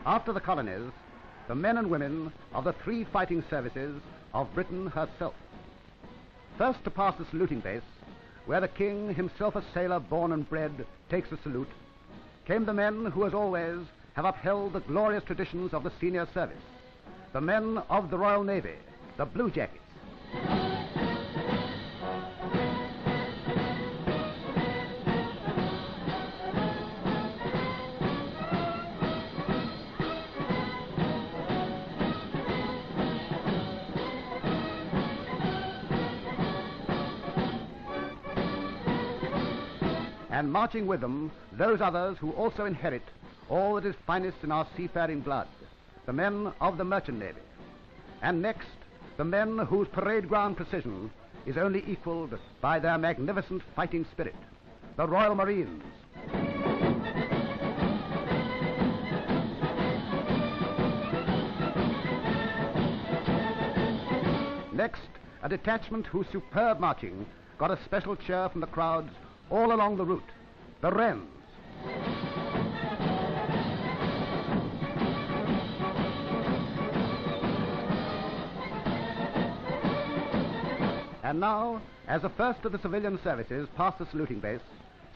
After the colonies, the men and women of the three fighting services of Britain herself. First to pass the saluting base, where the king, himself a sailor born and bred, takes a salute, came the men who, as always, have upheld the glorious traditions of the senior service, the men of the Royal Navy, the Blue Jackets. And marching with them, those others who also inherit all that is finest in our seafaring blood, the men of the Merchant Navy. And next, the men whose parade ground precision is only equaled by their magnificent fighting spirit, the Royal Marines. Next, a detachment whose superb marching got a special cheer from the crowds all along the route, the Wrens. And now, as the first of the civilian services passed the saluting base,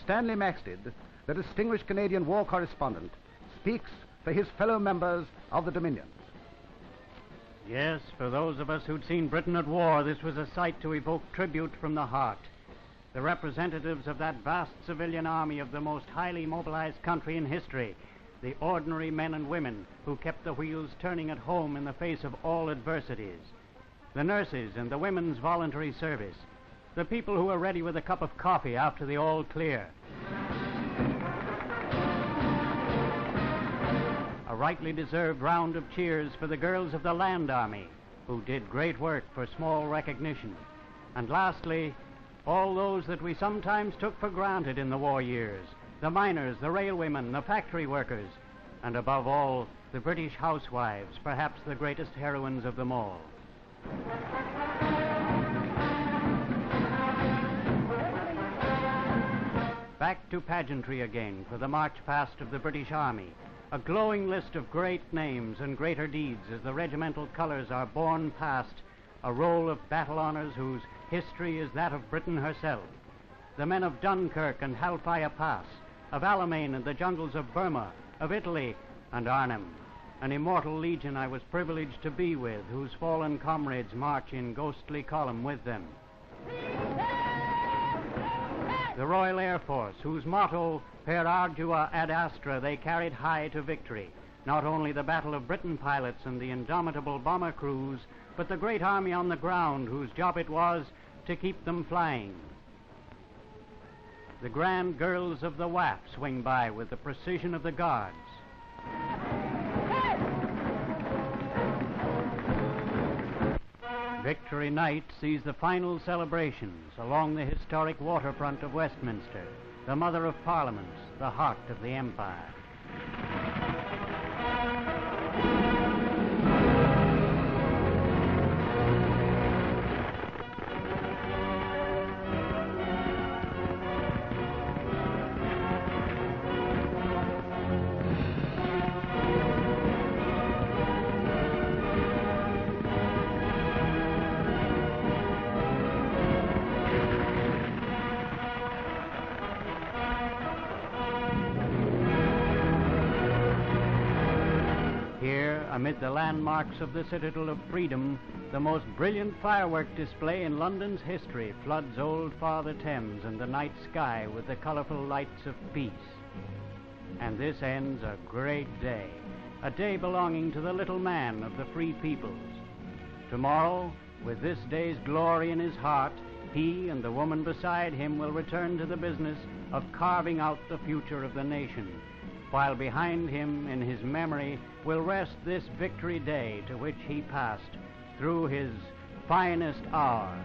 Stanley Maxted, the distinguished Canadian war correspondent, speaks for his fellow members of the Dominions. Yes, for those of us who'd seen Britain at war, this was a sight to evoke tribute from the heart. The representatives of that vast civilian army of the most highly mobilized country in history, the ordinary men and women who kept the wheels turning at home in the face of all adversities, the nurses and the women's voluntary service, the people who were ready with a cup of coffee after the all clear. A rightly deserved round of cheers for the girls of the Land Army, who did great work for small recognition. And lastly, all those that we sometimes took for granted in the war years, the miners, the railwaymen, the factory workers, and above all, the British housewives, perhaps the greatest heroines of them all. Back to pageantry again for the march past of the British Army, a glowing list of great names and greater deeds as the regimental colors are borne past, a roll of battle honors whose history is that of Britain herself. The men of Dunkirk and Halfaya Pass, of Alamein and the jungles of Burma, of Italy and Arnhem, an immortal legion I was privileged to be with, whose fallen comrades march in ghostly column with them. The Royal Air Force, whose motto, per ardua ad astra, they carried high to victory. Not only the Battle of Britain pilots and the indomitable bomber crews, but the great army on the ground whose job it was to keep them flying. The grand girls of the WAF swing by with the precision of the Guards. Victory Night sees the final celebrations along the historic waterfront of Westminster, the mother of parliaments, the heart of the empire. Amid the landmarks of the Citadel of Freedom, the most brilliant firework display in London's history floods old Father Thames and the night sky with the colorful lights of peace. And this ends a great day, a day belonging to the little man of the free peoples. Tomorrow, with this day's glory in his heart, he and the woman beside him will return to the business of carving out the future of the nation, while behind him, in his memory, will rest this victory day to which he passed through his finest hour.